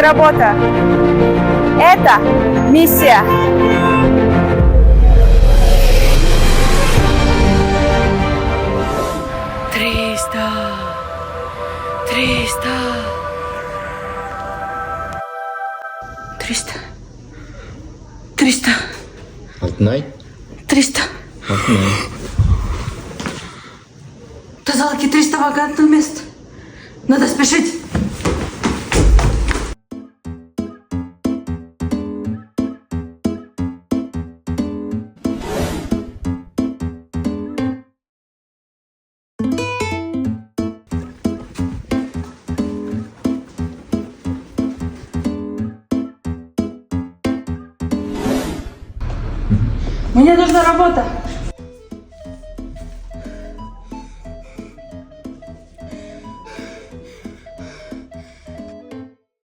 работа. Это миссия. Триста. 300. Алтынай? 300. Алтынай. Тазалки 300 вакантных мест. Надо спешить. Мне нужна работа.